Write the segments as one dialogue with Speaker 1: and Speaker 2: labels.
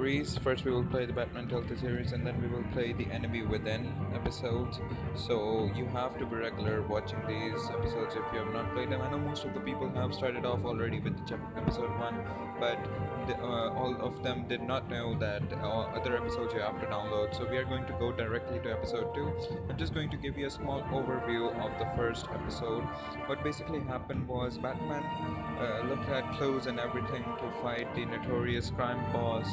Speaker 1: series. First, we will play the Batman Telltale series, and then we will play the Enemy Within episodes. So you have to be regular watching these episodes if you have not played them. I know most of the people have started off already with the episode one, but all of them did not know that other episodes you have to download. So we are going to go directly to episode two. I'm just going to give you a small overview of the first episode. What basically happened was Batman looked at clues and everything to fight the notorious crime boss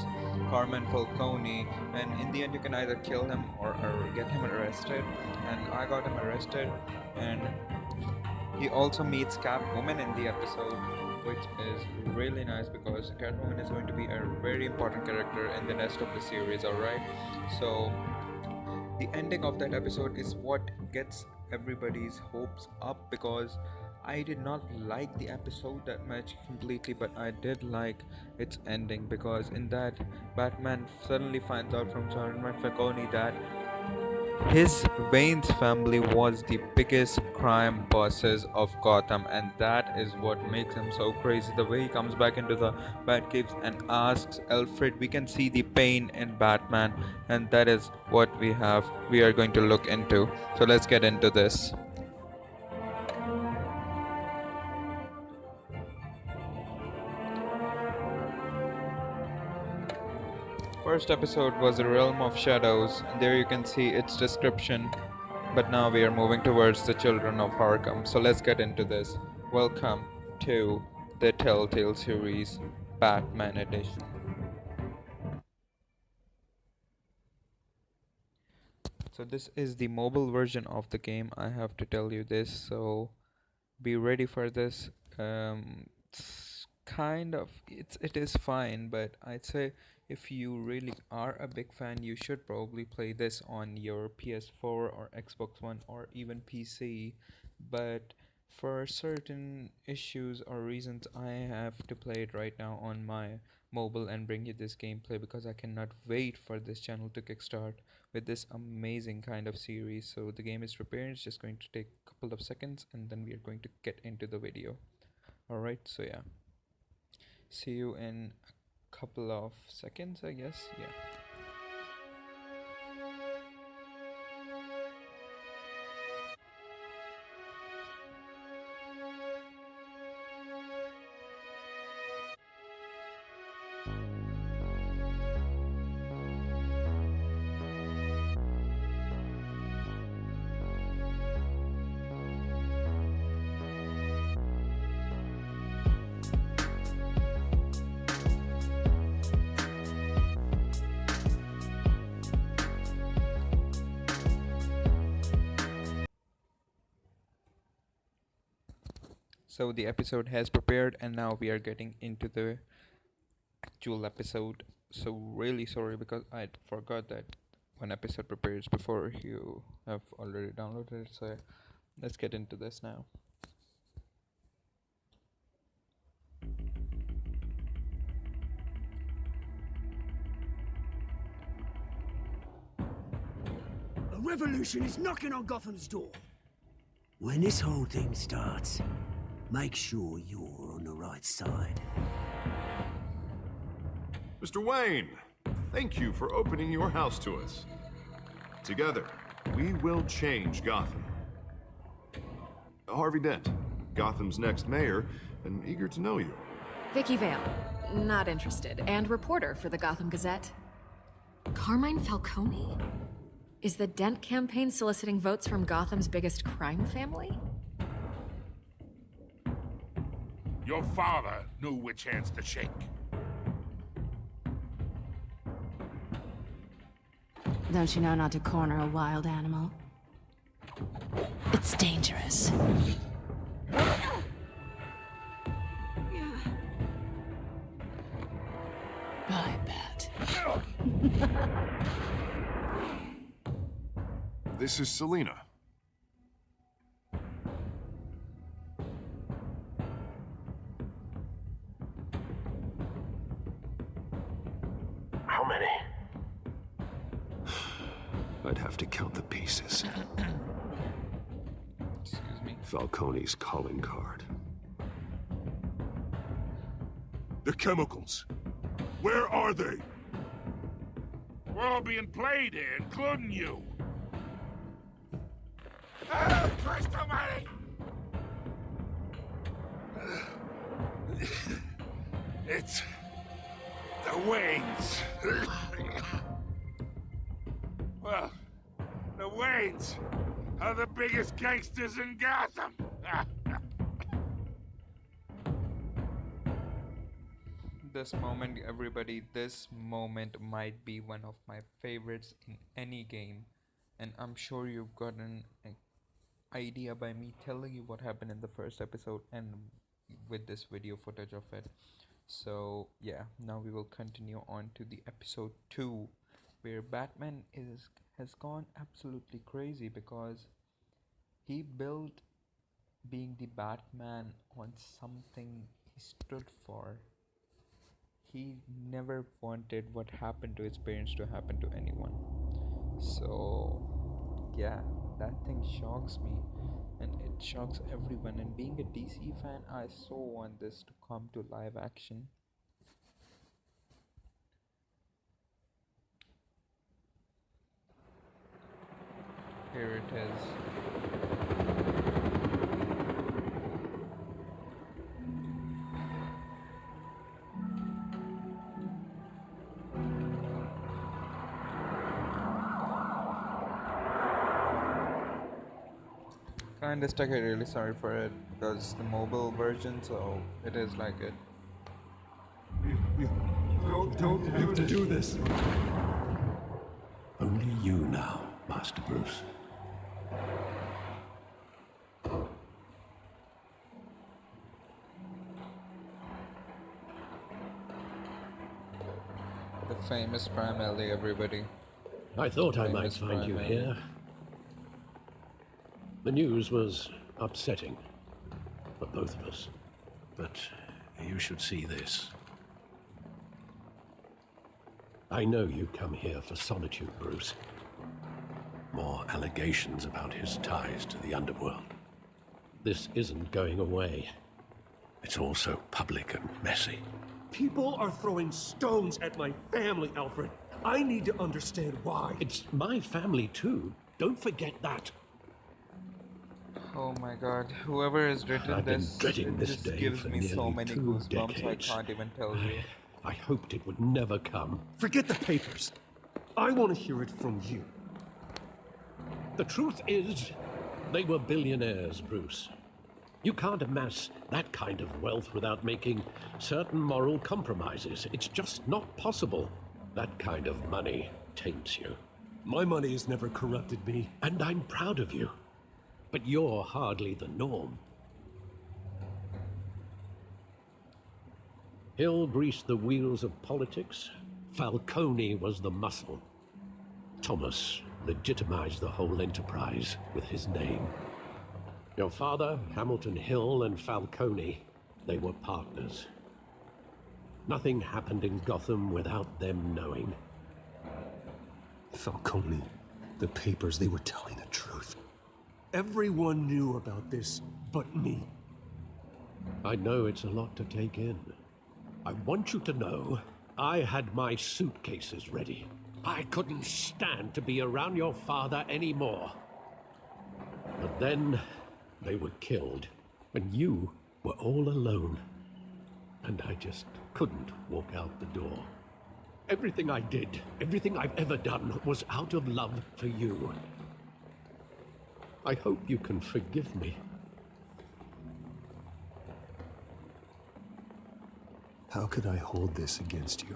Speaker 1: Carmen Falcone, and in the end you can either kill him or get him arrested, and I got him arrested. And he also meets Catwoman in the episode, which is really nice because Catwoman is going to be a very important character in the rest of the series, alright? So the ending of that episode is what gets everybody's hopes up, because I did not like the episode that much completely, but I did like its ending, because in that Batman suddenly finds out from Carmen Falcone that his Wayne's family was the biggest crime bosses of Gotham, and that is what makes him so crazy. The way he comes back into the Batcave and asks Alfred, we can see the pain in Batman, and that is what we are going to look into. So let's get into this. First episode was The Realm of Shadows, and there you can see its description. But now we are moving towards the Children of Arkham, so let's get into this. Welcome to the Telltale series, Batman Edition. So this is the mobile version of the game, I have to tell you this, so be ready for this. It is fine, but I'd say if you really are a big fan, you should probably play this on your PS4 or Xbox One or even PC. But for certain issues or reasons, I have to play it right now on my mobile and bring you this gameplay, because I cannot wait for this channel to kickstart with this amazing kind of series. So the game is prepared, it's just going to take a couple of seconds, and then we are going to get into the video. Alright, so yeah, see you in a couple of seconds, I guess. Yeah. So the episode has prepared, and now we are getting into the actual episode. So really sorry, because I forgot that one episode prepares before you have already downloaded it. So let's get into this now.
Speaker 2: A revolution is knocking on Gotham's door. When this whole thing starts, make sure you're on the right side.
Speaker 3: Mr. Wayne, thank you for opening your house to us. Together, we will change Gotham. Harvey Dent, Gotham's next mayor, and eager to know you.
Speaker 4: Vicky Vale, not interested, and reporter for the Gotham Gazette. Carmine Falcone? Is the Dent campaign soliciting votes from Gotham's biggest crime family?
Speaker 5: Your father knew which hands to shake.
Speaker 6: Don't you know not to corner a wild animal? It's dangerous. I bet.
Speaker 3: This is Selina.
Speaker 7: How many?
Speaker 8: I'd have to count the pieces.
Speaker 1: Excuse me.
Speaker 8: Falcone's calling card.
Speaker 5: The chemicals. Where are they? We're all being played here, including you. Oh, Christ almighty! It's the Waynes. Well, the Waynes are the biggest gangsters in Gotham.
Speaker 1: This moment, everybody, this moment might be one of my favorites in any game, and I'm sure you've gotten an idea by me telling you what happened in the first episode and with this video footage of it. So yeah, now we will continue on to the episode 2, where Batman has gone absolutely crazy because he built being the Batman on something he stood for. He never wanted what happened to his parents to happen to anyone. So yeah, that thing shocks me, and it shocks everyone. And being a DC fan, I so want this to come to live action. Here it is. Kinda stuck it, really sorry for it because the mobile version, so it is like it.
Speaker 2: You don't have to do this.
Speaker 8: Only you now, Master Bruce.
Speaker 1: The famous Prime Alley, everybody.
Speaker 9: I thought I might
Speaker 1: Famous
Speaker 9: find you
Speaker 1: Prime
Speaker 9: here. The news was upsetting for both of us. But you should see this. I know you come here for solitude, Bruce. More allegations about his ties to the underworld. This isn't going away. It's all so public and messy.
Speaker 2: People are throwing stones at my family, Alfred. I need to understand why.
Speaker 9: It's my family too. Don't forget that.
Speaker 1: Oh my god, whoever has written
Speaker 9: I've been
Speaker 1: this,
Speaker 9: dreading
Speaker 1: it
Speaker 9: this
Speaker 1: just
Speaker 9: day
Speaker 1: gives
Speaker 9: for
Speaker 1: me so
Speaker 9: nearly
Speaker 1: many
Speaker 9: 2
Speaker 1: goosebumps,
Speaker 9: decades.
Speaker 1: I can't even tell you.
Speaker 9: I hoped it would never come.
Speaker 2: Forget the papers. I want to hear it from you.
Speaker 9: The truth is, they were billionaires, Bruce. You can't amass that kind of wealth without making certain moral compromises. It's just not possible. That kind of money taints you.
Speaker 2: My money has never corrupted me.
Speaker 9: And I'm proud of you. But you're hardly the norm. Hill greased the wheels of politics. Falcone was the muscle. Thomas legitimized the whole enterprise with his name. Your father, Hamilton Hill, and Falcone, they were partners. Nothing happened in Gotham without them knowing.
Speaker 2: Falcone, the papers, they were telling the truth. Everyone knew about this but me.
Speaker 9: I know it's a lot to take in. I want you to know I had my suitcases ready. I couldn't stand to be around your father anymore. But then they were killed, and you were all alone. And I just couldn't walk out the door. Everything I did, everything I've ever done, was out of love for you. I hope you can forgive me.
Speaker 2: How could I hold this against you?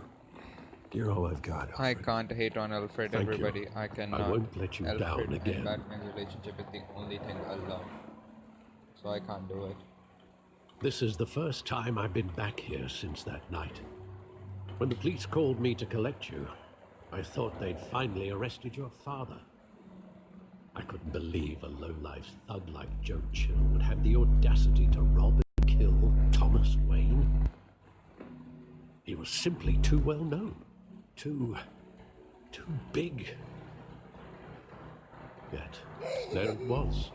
Speaker 2: You're all I've got, Alfred.
Speaker 1: I can't hate on Alfred,
Speaker 9: Thank you.
Speaker 1: everybody. I cannot.
Speaker 9: I won't let you
Speaker 1: Alfred
Speaker 9: down again.
Speaker 1: and Batman's relationship is the only thing I love. So I can't do it.
Speaker 9: This is the first time I've been back here since that night. When the police called me to collect you, I thought they'd finally arrested your father. I couldn't believe a low-life thug like Joe Chill would have the audacity to rob and kill Thomas Wayne. He was simply too well known. Too big. Yet, there it was.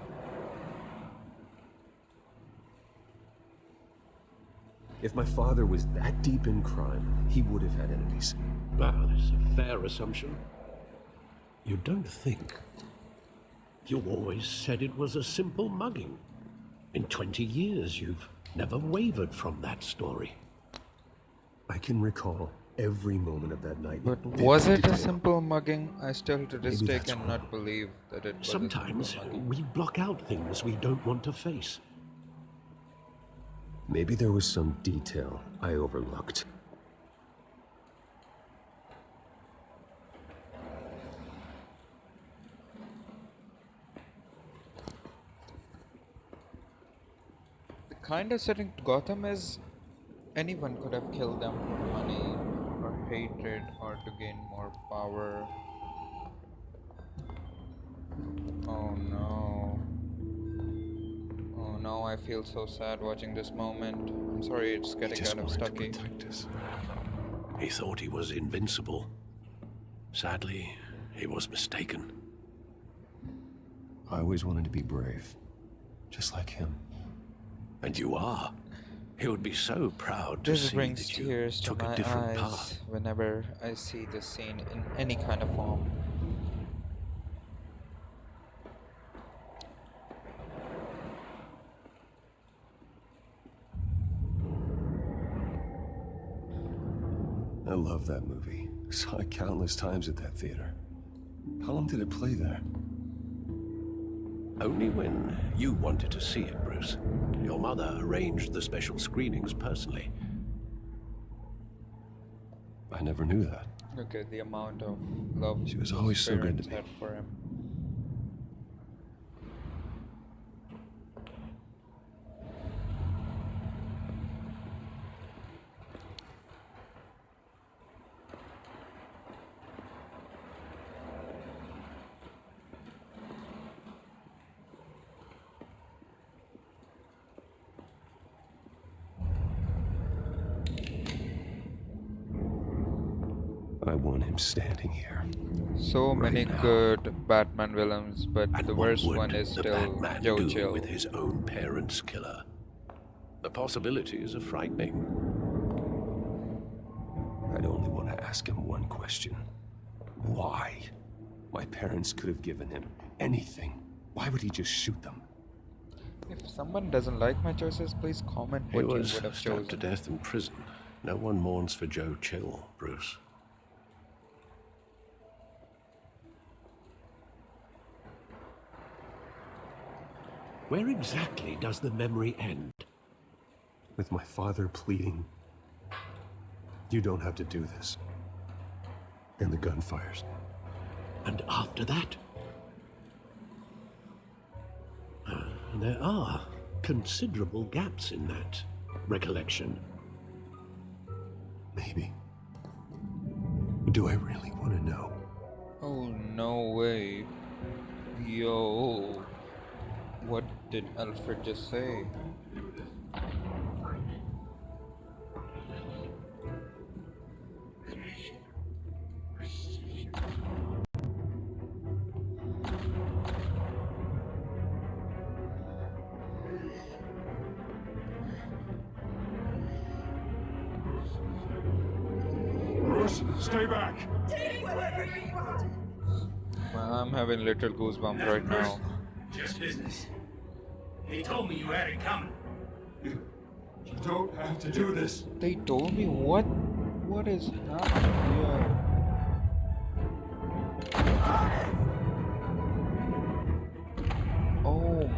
Speaker 10: If my father was that deep in crime, he would have had enemies.
Speaker 9: Well, it's a fair assumption. You don't think? You always said it was a simple mugging. In 20 years, you've never wavered from that story.
Speaker 10: I can recall every moment of that night.
Speaker 1: But
Speaker 10: in
Speaker 1: was
Speaker 10: vivid
Speaker 1: it a
Speaker 10: detail.
Speaker 1: simple mugging? I still to this
Speaker 10: Maybe
Speaker 1: day
Speaker 10: that's
Speaker 1: cannot
Speaker 10: wrong.
Speaker 1: believe that it was
Speaker 9: Sometimes
Speaker 1: a simple mugging.
Speaker 9: we block out things we don't want to face.
Speaker 10: Maybe there was some detail I overlooked.
Speaker 1: The kind of setting Gotham is, anyone could have killed them for money or hatred or to gain more power. Oh no. Oh no, I feel so sad watching this moment. I'm sorry, it's
Speaker 10: He
Speaker 1: getting
Speaker 10: just
Speaker 1: kind of
Speaker 10: wanted to
Speaker 1: stucky.
Speaker 10: protect us.
Speaker 9: He thought he was invincible. Sadly, he was mistaken.
Speaker 10: I always wanted to be brave, just like him.
Speaker 9: And you are. He would be so proud to
Speaker 1: This
Speaker 9: see
Speaker 1: brings
Speaker 9: that you
Speaker 1: tears to
Speaker 9: took
Speaker 1: my
Speaker 9: a different
Speaker 1: eyes
Speaker 9: path.
Speaker 1: whenever I see this scene in any kind of form.
Speaker 10: I love that movie. Saw it countless times at that theater. How long did it play there?
Speaker 9: Only when you wanted to see it, Bruce. Your mother arranged the special screenings personally.
Speaker 10: I never knew that.
Speaker 1: Look at the amount of love
Speaker 10: She was
Speaker 1: his
Speaker 10: always so good to
Speaker 1: parents
Speaker 10: me.
Speaker 1: had for him.
Speaker 10: I want him standing here.
Speaker 1: So many
Speaker 9: now.
Speaker 1: good Batman villains, but
Speaker 9: And
Speaker 1: the
Speaker 9: what
Speaker 1: worst
Speaker 9: would
Speaker 1: one is
Speaker 9: the
Speaker 1: still
Speaker 9: Batman
Speaker 1: Joe
Speaker 9: do
Speaker 1: Chill.
Speaker 9: with his own parents' killer? The possibilities are frightening.
Speaker 10: I'd only want to ask him one question. Why? My parents could have given him anything. Why would he just shoot them?
Speaker 1: If someone doesn't like my choices, please comment
Speaker 9: He
Speaker 1: what you
Speaker 9: was
Speaker 1: would have
Speaker 9: stabbed to
Speaker 1: chosen.
Speaker 9: death in prison. No one mourns for Joe Chill, Bruce. Where exactly does the memory end?
Speaker 10: With my father pleading, "You don't have to do this." And the gun fires.
Speaker 9: And after that? There are considerable gaps in that recollection.
Speaker 10: Maybe. Do I really want to know?
Speaker 1: Oh no way. Yo. What did Alfred just say?
Speaker 5: Bruce, stay back.
Speaker 1: I'm having little goosebumps right now.
Speaker 2: Just business. He told me you had it coming.
Speaker 5: You don't have to do this.
Speaker 1: They told me what? What is happening here? Oh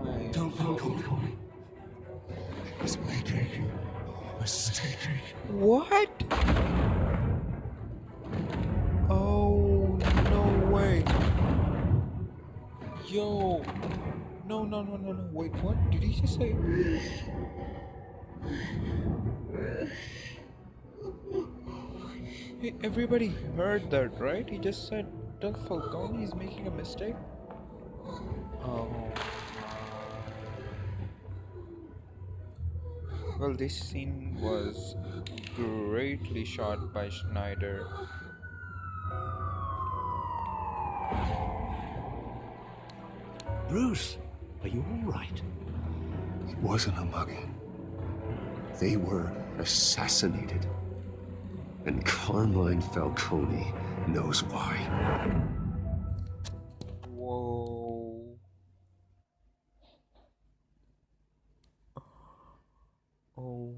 Speaker 1: my.
Speaker 5: Don't follow me. He's making a mistake.
Speaker 1: What? Oh, no way. Yo. No, no, no, no, no. Wait, what? Did he just say? Hey, everybody heard that, right? He just said Del Falcone is making a mistake. Oh. Well, this scene was greatly shot by Schneider.
Speaker 9: Bruce, are you all right?
Speaker 10: It wasn't a mugging. They were assassinated. And Carmine Falcone knows why.
Speaker 1: Whoa. Oh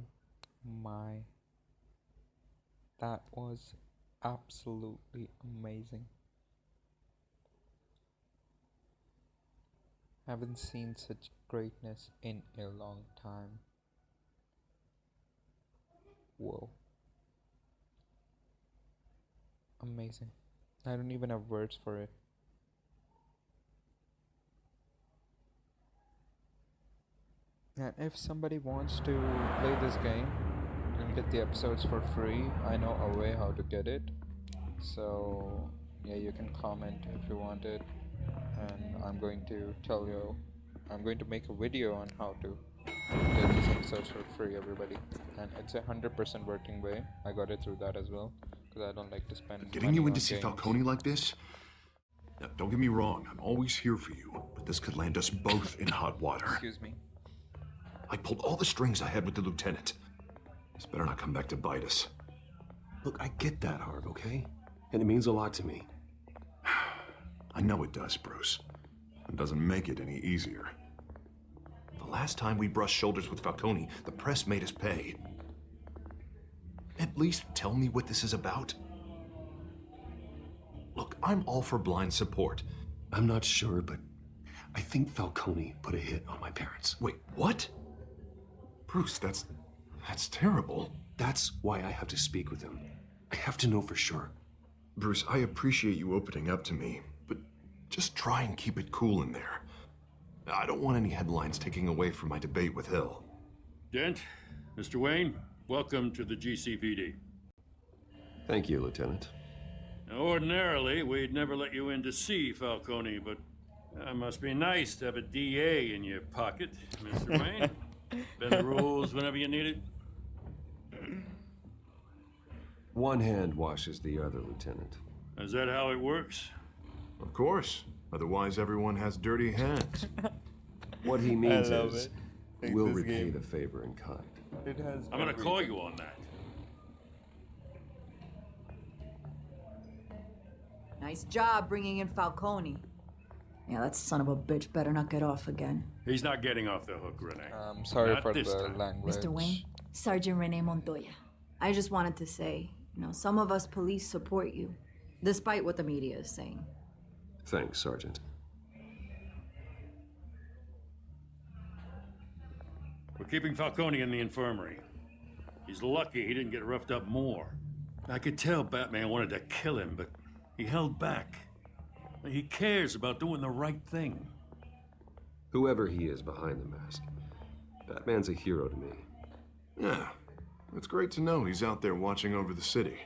Speaker 1: my. That was absolutely amazing. Haven't seen such greatness in a long time. Whoa. Amazing. I don't even have words for it. And if somebody wants to play this game and get the episodes for free, I know a way how to get it. So yeah, you can comment if you want it, and I'm going to tell you. I'm going to make a video on how to get these episodes for free, everybody. And it's 100% working way. I got it through that as well, because I don't like to spend
Speaker 3: Getting
Speaker 1: money
Speaker 3: you in
Speaker 1: on
Speaker 3: to see
Speaker 1: games.
Speaker 3: Falcone like this? Now, don't get me wrong, I'm always here for you, but this could land us both in hot water.
Speaker 1: Excuse me.
Speaker 3: I pulled all the strings I had with the lieutenant. This better not come back to bite us.
Speaker 10: Look, I get that, Harv, okay? And it means a lot to me.
Speaker 3: I know it does, Bruce. It doesn't make it any easier. The last time we brushed shoulders with Falcone, the press made us pay. At least tell me what this is about. Look, I'm all for blind support.
Speaker 10: I'm not sure, but I think Falcone put a hit on my parents.
Speaker 3: Wait, what? Bruce, that's terrible.
Speaker 10: That's why I have to speak with him. I have to know for sure.
Speaker 3: Bruce, I appreciate you opening up to me, but just try and keep it cool in there. I don't want any headlines taking away from my debate with Hill.
Speaker 11: Dent, Mr. Wayne, welcome to the GCPD.
Speaker 10: Thank you, Lieutenant.
Speaker 11: Now, ordinarily, we'd never let you in to see Falcone, but it must be nice to have a DA in your pocket, Mr. Wayne. Bend the rules whenever you need it.
Speaker 10: One hand washes the other, Lieutenant.
Speaker 11: Is that how it works?
Speaker 3: Of course. Otherwise, everyone has dirty hands.
Speaker 10: What he means
Speaker 1: love
Speaker 10: is,
Speaker 1: it. Like
Speaker 10: we'll
Speaker 1: this
Speaker 10: repay
Speaker 1: game.
Speaker 10: the favor in kind.
Speaker 1: It has.
Speaker 11: I'm gonna call you on that.
Speaker 12: Nice job bringing in Falcone. Yeah, that son of a bitch better not get off again.
Speaker 11: He's not getting off the hook, Renee.
Speaker 1: Sorry
Speaker 11: Not
Speaker 1: for
Speaker 11: this
Speaker 1: the
Speaker 11: time.
Speaker 1: language.
Speaker 12: Mr. Wayne, Sergeant Renee Montoya. I just wanted to say, some of us police support you, despite what the media is saying.
Speaker 10: Thanks, Sergeant.
Speaker 11: We're keeping Falcone in the infirmary. He's lucky he didn't get roughed up more. I could tell Batman wanted to kill him, but he held back. He cares about doing the right thing.
Speaker 10: Whoever he is behind the mask, Batman's a hero to me.
Speaker 3: Yeah, it's great to know he's out there watching over the city.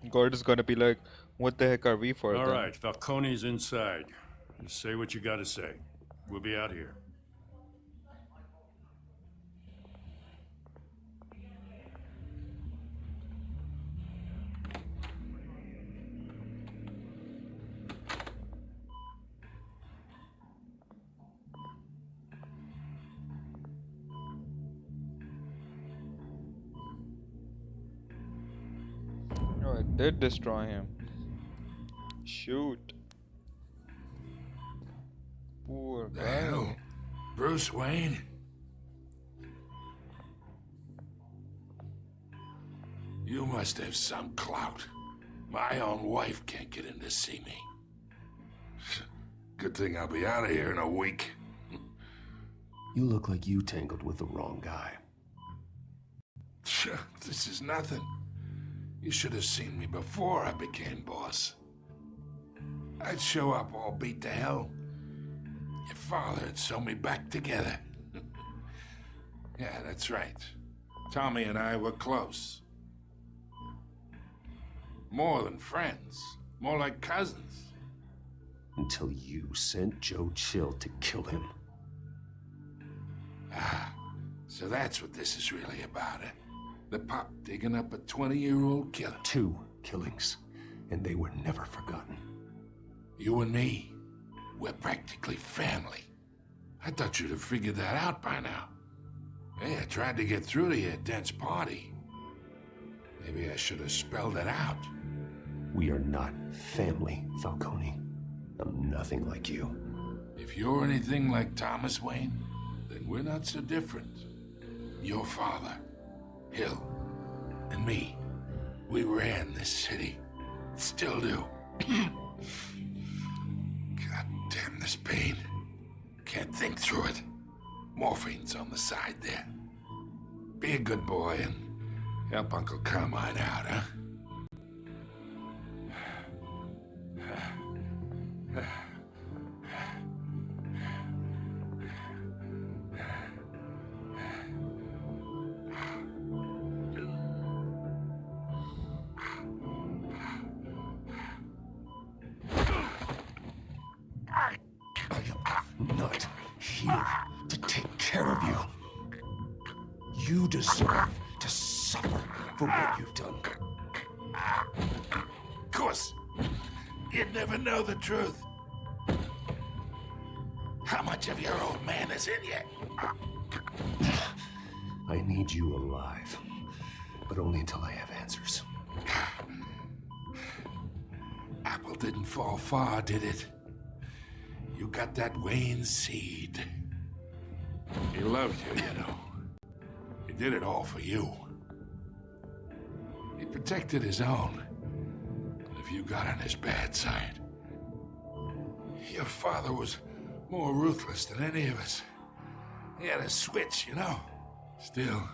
Speaker 1: God is gonna be like, what the heck are we for?
Speaker 11: All
Speaker 1: then?
Speaker 11: right, Falcone's inside. Just say what you gotta say. We'll be out here.
Speaker 1: Oh, it did destroy him. Shoot. Poor
Speaker 5: The
Speaker 1: guy.
Speaker 5: hell? Bruce Wayne? You must have some clout. My own wife can't get in to see me. Good thing I'll be out of here in a week.
Speaker 10: You look like you tangled with the wrong guy.
Speaker 5: This is nothing. You should have seen me before I became boss. I'd show up all beat to hell. Your father had sew me back together. Yeah, that's right. Tommy and I were close. More than friends. More like cousins.
Speaker 10: Until you sent Joe Chill to kill him.
Speaker 5: Ah, so that's what this is really about, eh? The pop digging up a 20-year-old killer.
Speaker 10: 2 killings, and they were never forgotten.
Speaker 5: You and me, we're practically family. I thought you'd have figured that out by now. Hey, I tried to get through to your dense party. Maybe I should have spelled it out.
Speaker 10: We are not family, Falcone. I'm nothing like you.
Speaker 5: If you're anything like Thomas Wayne, then we're not so different. Your father, Hill, and me, we ran this city. Still do. God damn this pain. Can't think through it. Morphine's on the side there. Be a good boy and help Uncle Carmine out, huh?
Speaker 10: I'm not here to take care of you. You deserve to suffer for what you've done.
Speaker 5: Of course. You'd never know the truth. How much of your old man is in you?
Speaker 10: I need you alive, but only until I have answers.
Speaker 5: Apple didn't fall far, did it? You got that Wayne seed. He loved you, you know. He did it all for you. He protected his own. But if you got on his bad side, your father was more ruthless than any of us. He had a switch, you know. Still,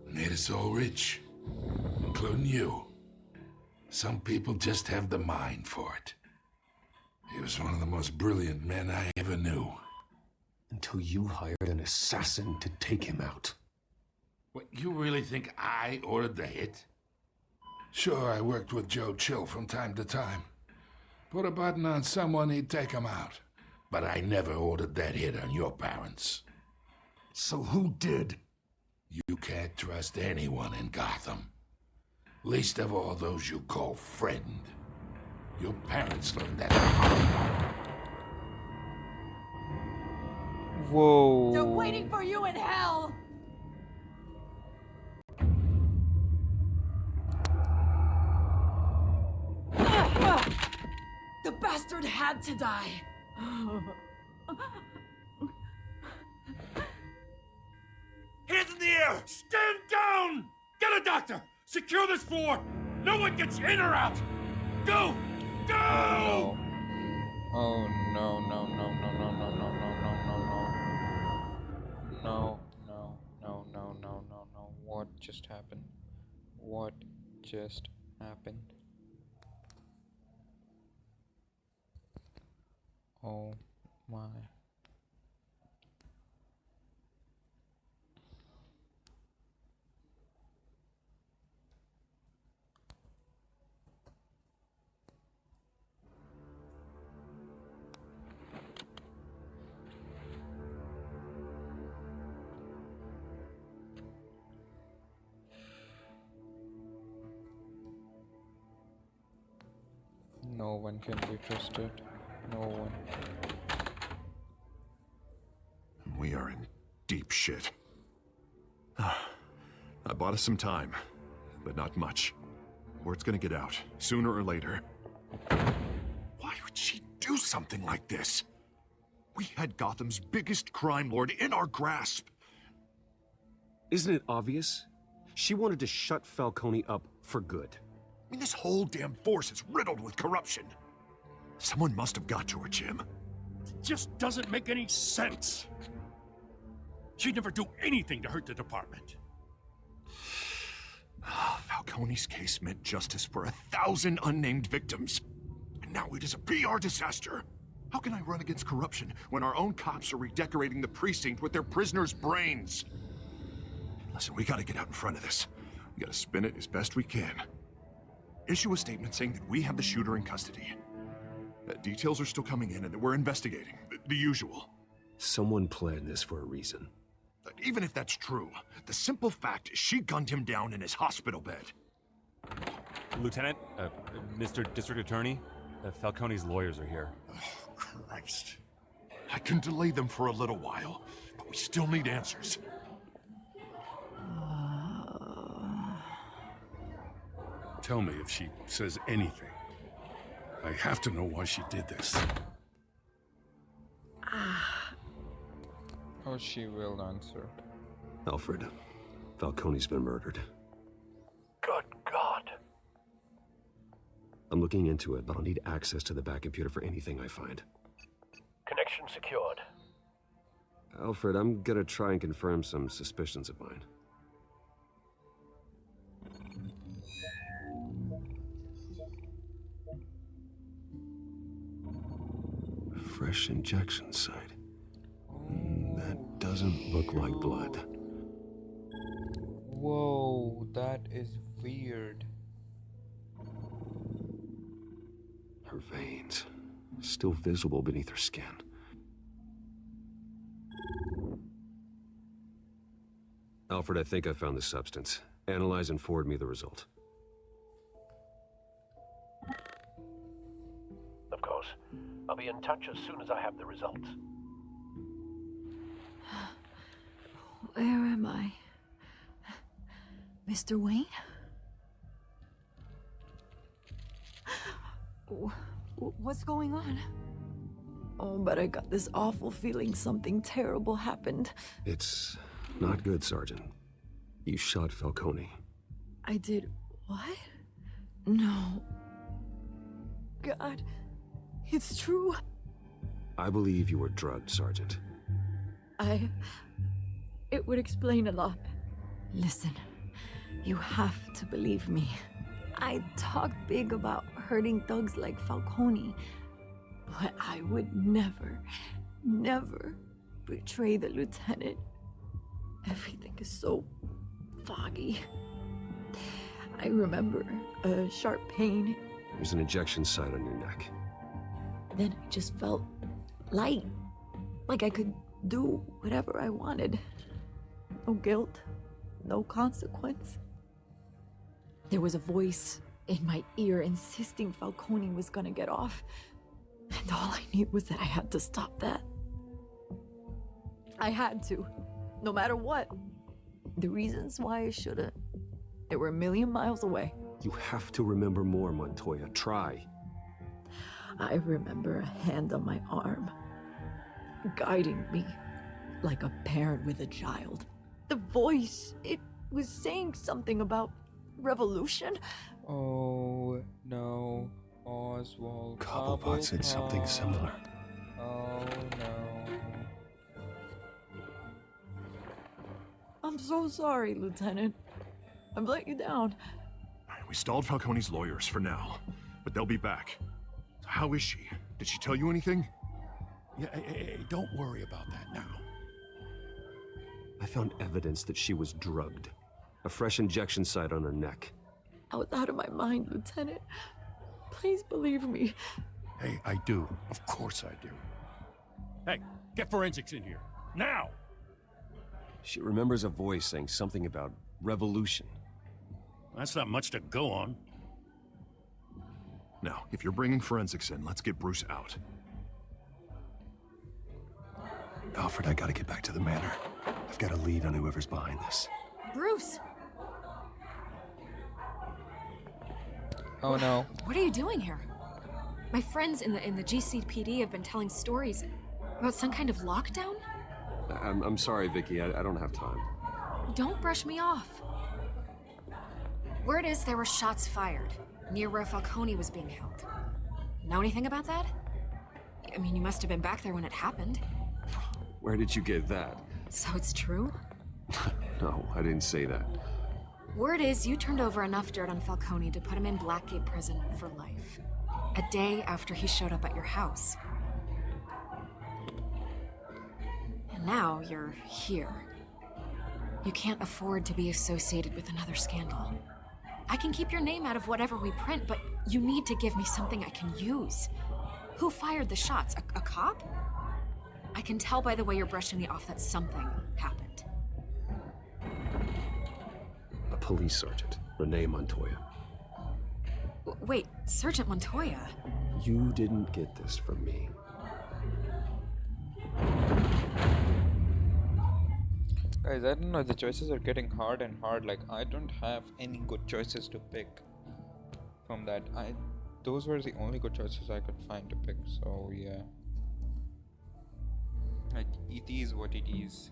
Speaker 5: made us all rich, including you. Some people just have the mind for it. He was one of the most brilliant men I ever knew.
Speaker 10: Until you hired an assassin to take him out.
Speaker 5: What, you really think I ordered the hit? Sure, I worked with Joe Chill from time to time. Put a button on someone, he'd take him out. But I never ordered that hit on your parents.
Speaker 10: So who did?
Speaker 5: You can't trust anyone in Gotham. Least of all those you call friend. Your parents learned that.
Speaker 1: Whoa.
Speaker 12: They're waiting for you in hell! The bastard had to die.
Speaker 11: Hands in the air! Stand down! Get a doctor! Secure this floor! No one gets in or out! Go! Go!
Speaker 1: Oh no, no, no, no, no, no, no, no, no, no, no. No, no, no, no, no, no, no. What just happened? What just happened? Oh my. No one can be trusted. No one.
Speaker 3: We are in deep shit. I bought us some time, but not much. Word's gonna get out, sooner or later. Why would she do something like this? We had Gotham's biggest crime lord in our grasp.
Speaker 10: Isn't it obvious? She wanted to shut Falcone up for good.
Speaker 3: I mean, this whole damn force is riddled with corruption. Someone must have got to her, Jim.
Speaker 11: It just doesn't make any sense. She'd never do anything to hurt the department.
Speaker 3: Falcone's case meant justice for 1,000 unnamed victims. And now it is a PR disaster. How can I run against corruption when our own cops are redecorating the precinct with their prisoners' brains? Listen, we gotta get out in front of this. We gotta spin it as best we can. Issue a statement saying that we have the shooter in custody. Details are still coming in and that we're investigating. The usual.
Speaker 10: Someone planned this for a reason.
Speaker 3: Even if that's true, the simple fact is she gunned him down in his hospital bed.
Speaker 13: Lieutenant, Mr. District Attorney, Falcone's lawyers are here.
Speaker 3: Oh, Christ. I can delay them for a little while, but we still need answers.
Speaker 5: tell me if she says anything. I have to know why she did this.
Speaker 1: Oh, she will answer.
Speaker 10: Alfred, Falcone's been murdered.
Speaker 7: Good God.
Speaker 10: I'm looking into it, but I'll need access to the back computer for anything I find.
Speaker 7: Connection secured.
Speaker 10: Alfred, I'm gonna try and confirm some suspicions of mine. Fresh injection site. That doesn't look like blood.
Speaker 1: Whoa, that is weird.
Speaker 10: Her veins, still visible beneath her skin. Alfred, I think I found the substance. Analyze and forward me the result.
Speaker 7: Of course. I'll be in touch as soon as I have the results.
Speaker 12: Where am I? Mr. Wayne? What's going on? Oh, but I got this awful feeling something terrible happened.
Speaker 10: It's not good, Sergeant. You shot Falcone.
Speaker 12: I did what? No. God, it's true.
Speaker 10: I believe you were drugged, Sergeant.
Speaker 12: It would explain a lot. Listen, you have to believe me. I talk big about hurting thugs like Falcone, but I would never, never betray the lieutenant. Everything is so foggy. I remember a sharp pain.
Speaker 10: There's an injection site on your neck.
Speaker 12: Then I just felt light, like I could do whatever I wanted. No guilt, no consequence. There was a voice in my ear insisting Falcone was gonna get off. And all I knew was that I had to stop that. I had to, no matter what. The reasons why I shouldn't, they were a million miles away.
Speaker 10: You have to remember more, Montoya. Try.
Speaker 12: I remember a hand on my arm, guiding me like a parent with a child. The voice, it was saying something about revolution.
Speaker 1: Oh no, Oswald.
Speaker 10: Cobblepot said something similar.
Speaker 1: Oh no.
Speaker 12: I'm so sorry, Lieutenant. I've let you down.
Speaker 3: We stalled Falcone's lawyers for now, but they'll be back. How is she? Did she tell you anything?
Speaker 11: Yeah, hey, don't worry about that now.
Speaker 10: I found evidence that she was drugged. A fresh injection site on her neck.
Speaker 12: I was out of my mind, Lieutenant. Please believe me.
Speaker 5: Hey, I do. Of course I do.
Speaker 11: Hey, get forensics in here. Now!
Speaker 10: She remembers a voice saying something about revolution.
Speaker 11: That's not much to go on.
Speaker 3: Now, if you're bringing forensics in, let's get Bruce out.
Speaker 10: Alfred, I gotta get back to the manor. I've got a lead on whoever's behind this.
Speaker 4: Bruce!
Speaker 1: Oh no.
Speaker 4: What are you doing here? My friends in the GCPD have been telling stories about some kind of lockdown?
Speaker 10: I'm sorry, Vicky. I don't have time.
Speaker 4: Don't brush me off. Word is there were shots fired near where Falcone was being held. Know anything about that? I mean, you must have been back there when it happened.
Speaker 10: Where did you get that?
Speaker 4: So it's true?
Speaker 10: No, I didn't say that.
Speaker 4: Word is you turned over enough dirt on Falcone to put him in Blackgate Prison for life. A day after he showed up at your house. And now you're here. You can't afford to be associated with another scandal. I can keep your name out of whatever we print, but you need to give me something I can use. Who fired the shots? A cop? I can tell by the way you're brushing me off that something happened.
Speaker 10: A police sergeant, Renee Montoya.
Speaker 4: Wait, Sergeant Montoya?
Speaker 10: You didn't get this from me.
Speaker 1: Guys, I don't know, the choices are getting hard and hard. Like, I don't have any good choices to pick. from that. Those were the only good choices I could find to pick. So yeah, like it is what it is.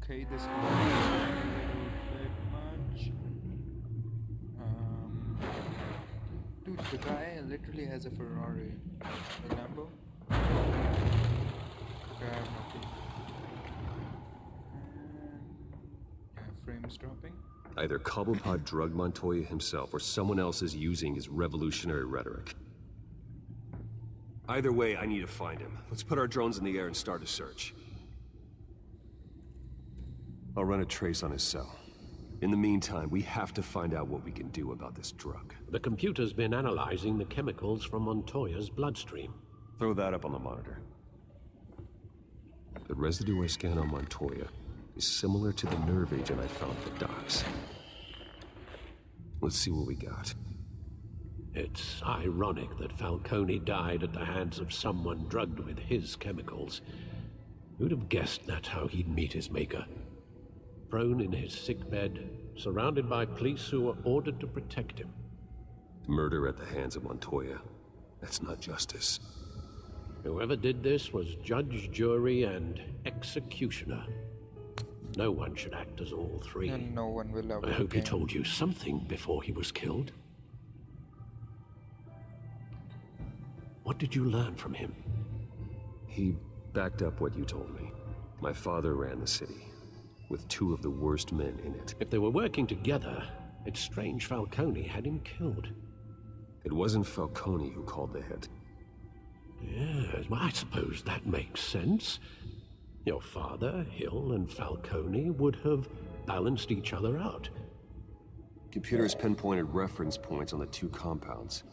Speaker 1: Okay, this one is a bit much. Dude, the guy literally has a Ferrari. A Lambo? Okay, I have nothing. Yeah, frames dropping.
Speaker 10: Either Cobblepot drugged Montoya himself, or someone else is using his revolutionary rhetoric. Either way, I need to find him. Let's put our drones in the air and start a search. I'll run a trace on his cell. In the meantime, we have to find out what we can do about this drug.
Speaker 9: The computer's been analyzing the chemicals from Montoya's bloodstream.
Speaker 10: Throw that up on the monitor. The residue I scan on Montoya is similar to the nerve agent I found at the docks. Let's see what we got.
Speaker 9: It's ironic that Falcone died at the hands of someone drugged with his chemicals. Who'd have guessed that's how he'd meet his maker? Prone in his sickbed, surrounded by police who were ordered to protect him.
Speaker 10: Murder at the hands of Montoya. That's not justice.
Speaker 9: Whoever did this was judge, jury, and executioner. No one should act as all three.
Speaker 1: And no one will ever
Speaker 9: I hope he
Speaker 1: again.
Speaker 9: told you something before he was killed. What did you learn from him?
Speaker 10: He backed up what you told me. My father ran the city, with two of the worst men in it.
Speaker 9: If they were working together, it's strange Falcone had him killed.
Speaker 10: It wasn't Falcone who called the hit.
Speaker 9: Yes, well, I suppose that makes sense. Your father, Hill, and Falcone would have balanced each other out.
Speaker 10: Computers pinpointed reference points on the two compounds.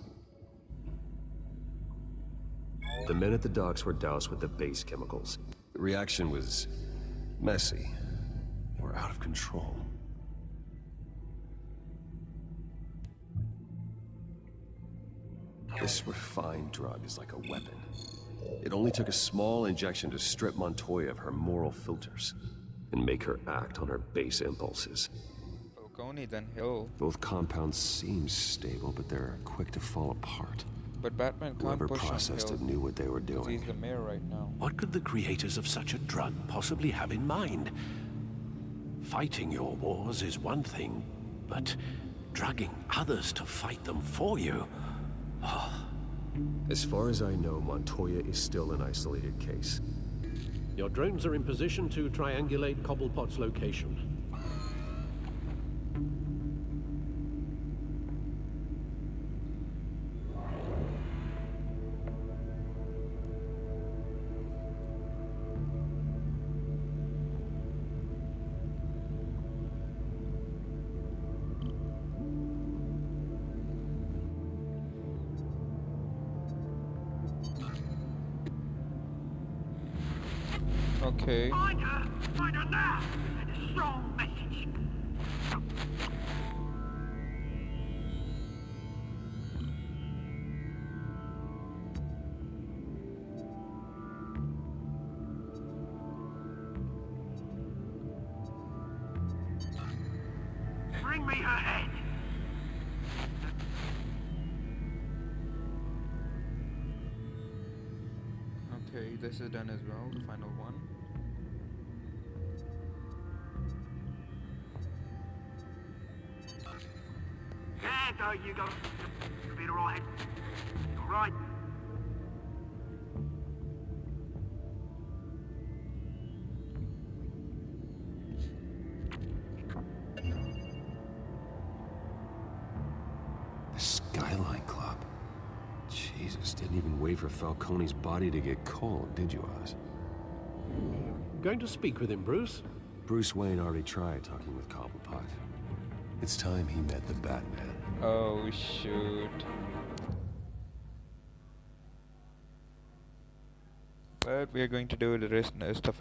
Speaker 10: The men at the docks were doused with the base chemicals. The reaction was messy. They were out of control. This refined drug is like a weapon. It only took a small injection to strip Montoya of her moral filters and make her act on her base impulses.
Speaker 1: Falcone, then Hill.
Speaker 10: Both compounds seem stable, but they're quick to fall apart.
Speaker 1: But Batman can't
Speaker 10: Whoever
Speaker 1: push on
Speaker 10: processed
Speaker 1: Hill
Speaker 10: it knew what they were
Speaker 1: because
Speaker 10: doing.
Speaker 1: he's the mayor right now.
Speaker 9: What could the creators of such a drug possibly have in mind? Fighting your wars is one thing, but drugging others to fight them for you?
Speaker 10: As far as I know, Montoya is still an isolated case.
Speaker 9: Your drones are in position to triangulate Cobblepot's location.
Speaker 1: Okay.
Speaker 2: Find her now! And a strong message. Bring me her head.
Speaker 1: Okay, this is done as well, the final one.
Speaker 2: Yeah, go, you go. You'll be alright. Alright.
Speaker 10: The Skyline Club. Jesus, didn't even wait for Falcone's body to get cold, did you, Oz?
Speaker 9: Going to speak with him, Bruce?
Speaker 10: Bruce Wayne already tried talking with Cobblepot. It's time he met the Batman.
Speaker 1: Oh shoot. But we are going to do the rest of